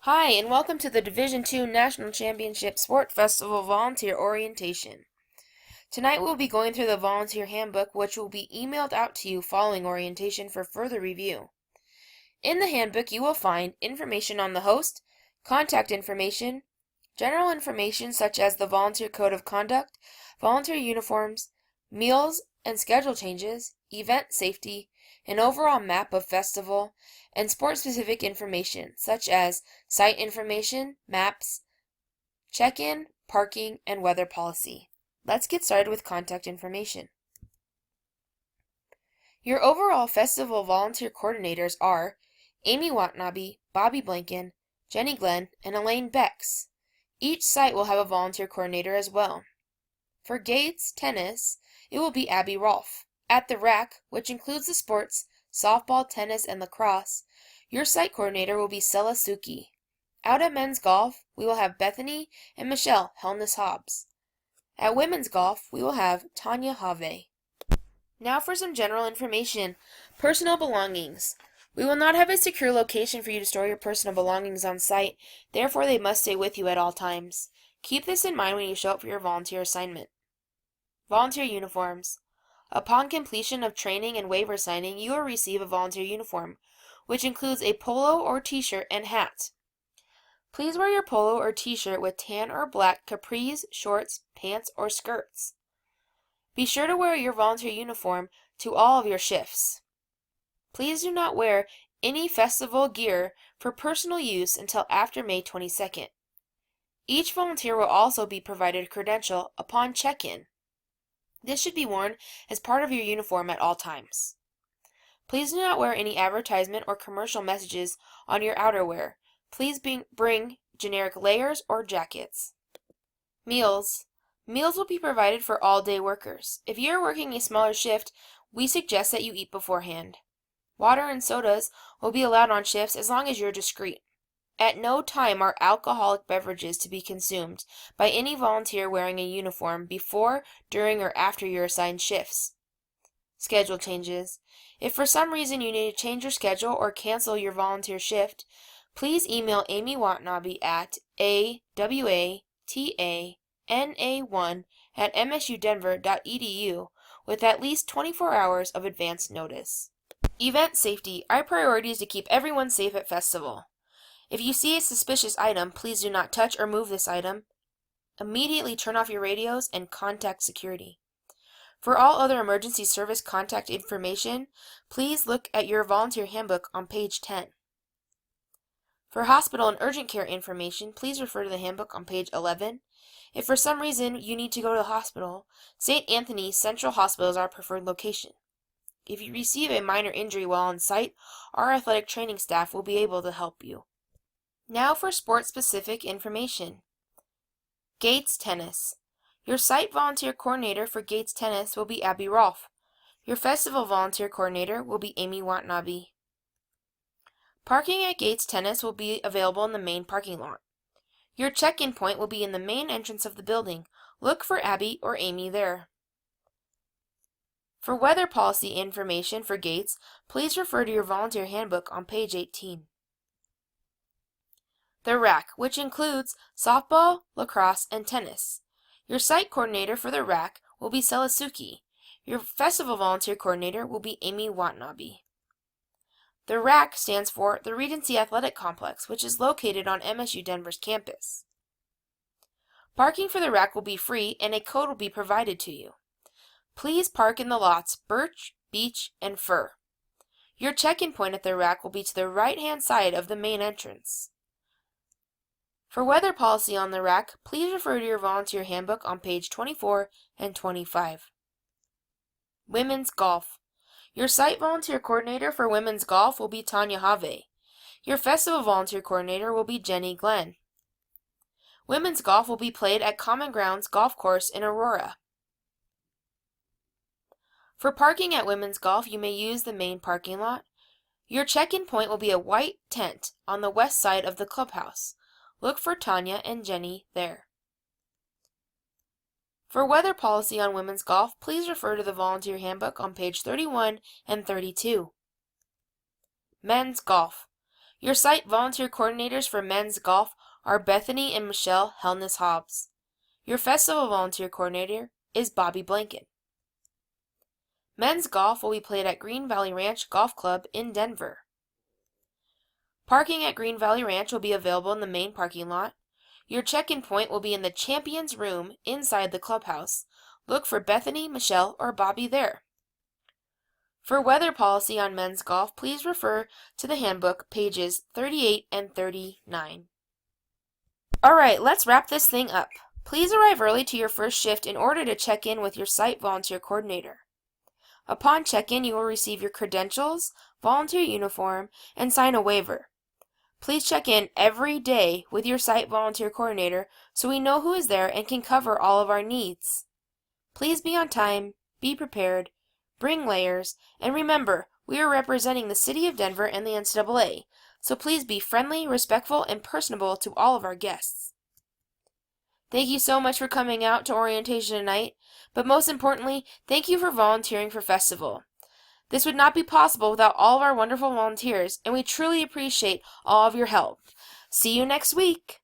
Hi, and welcome to the Division II National Championship Sport Festival Volunteer Orientation. Tonight we'll be going through the Volunteer Handbook, which will be emailed out to you following orientation for further review. In the handbook, you will find information on the host, contact information, general information such as the Volunteer Code of Conduct, volunteer uniforms, meals and schedule changes, event safety, an overall map of festival, and sport-specific information such as site information, maps, check-in, parking, and weather policy. Let's get started with contact information. Your overall festival volunteer coordinators are Amy Watanabe, Bobby Blanken, Jenny Glenn, and Elaine Becks. Each site will have a volunteer coordinator as well. For Gates Tennis, it will be Abby Rolfe. At the RAC, which includes the sports, softball, tennis, and lacrosse, your site coordinator will be Sela Suki. Out at men's golf, we will have Bethany and Michelle Helness-Hobbs. At women's golf, we will have Tanya Have. Now for some general information. Personal belongings. We will not have a secure location for you to store your personal belongings on site, therefore they must stay with you at all times. Keep this in mind when you show up for your volunteer assignment. Volunteer uniforms. Upon completion of training and waiver signing, you will receive a volunteer uniform, which includes a polo or t-shirt and hat. Please wear your polo or t-shirt with tan or black capris, shorts, pants, or skirts. Be sure to wear your volunteer uniform to all of your shifts. Please do not wear any festival gear for personal use until after May 22nd. Each volunteer will also be provided a credential upon check-in. This should be worn as part of your uniform at all times. Please do not wear any advertisement or commercial messages on your outerwear. Please bring generic layers or jackets. Meals. Meals will be provided for all-day workers. If you are working a smaller shift, we suggest that you eat beforehand. Water and sodas will be allowed on shifts as long as you're discreet. At no time are alcoholic beverages to be consumed by any volunteer wearing a uniform before, during, or after your assigned shifts. Schedule changes. If for some reason you need to change your schedule or cancel your volunteer shift, please email Amy Watanabe at awatana1@msudenver.edu with at least 24 hours of advance notice. Event safety. Our priority is to keep everyone safe at festival. If you see a suspicious item, please do not touch or move this item. Immediately turn off your radios and contact security. For all other emergency service contact information, please look at your volunteer handbook on page 10. For hospital and urgent care information, please refer to the handbook on page 11. If for some reason you need to go to the hospital, St. Anthony's Central Hospital is our preferred location. If you receive a minor injury while on site, our athletic training staff will be able to help you. Now for sport-specific information. Gates Tennis. Your site volunteer coordinator for Gates Tennis will be Abby Rolfe. Your festival volunteer coordinator will be Amy Watanabe. Parking at Gates Tennis will be available in the main parking lot. Your check-in point will be in the main entrance of the building. Look for Abby or Amy there. For weather policy information for Gates, please refer to your volunteer handbook on page 18. The RAC, which includes softball, lacrosse, and tennis. Your site coordinator for the RAC will be Sela Suki. Your festival volunteer coordinator will be Amy Watanabe. The RAC stands for the Regency Athletic Complex, which is located on MSU Denver's campus. Parking for the RAC will be free and a code will be provided to you. Please park in the lots Birch, Beach, and Fir. Your check-in point at the RAC will be to the right-hand side of the main entrance. For weather policy on the RAC, please refer to your volunteer handbook on page 24 and 25. Women's Golf. Your site volunteer coordinator for women's golf will be Tanya Have. Your festival volunteer coordinator will be Jenny Glenn. Women's golf will be played at Common Grounds Golf Course in Aurora. For parking at women's golf, you may use the main parking lot. Your check-in point will be a white tent on the west side of the clubhouse. Look for Tanya and Jenny there. For weather policy on women's golf, please refer to the volunteer handbook on page 31 and 32. Men's golf. Your site volunteer coordinators for men's golf are Bethany and Michelle Helnes-Hobbs. Your festival volunteer coordinator is Bobby Blanken. Men's golf will be played at Green Valley Ranch Golf Club in Denver. Parking at Green Valley Ranch will be available in the main parking lot. Your check-in point will be in the Champions Room inside the clubhouse. Look for Bethany, Michelle, or Bobby there. For weather policy on men's golf, please refer to the handbook, pages 38 and 39. Alright, let's wrap this thing up. Please arrive early to your first shift in order to check in with your site volunteer coordinator. Upon check-in, you will receive your credentials, volunteer uniform, and sign a waiver. Please check in every day with your site volunteer coordinator so we know who is there and can cover all of our needs. Please be on time, be prepared, bring layers, and remember, we are representing the City of Denver and the NCAA, so please be friendly, respectful, and personable to all of our guests. Thank you so much for coming out to orientation tonight, but most importantly, thank you for volunteering for Festival. This would not be possible without all of our wonderful volunteers, and we truly appreciate all of your help. See you next week!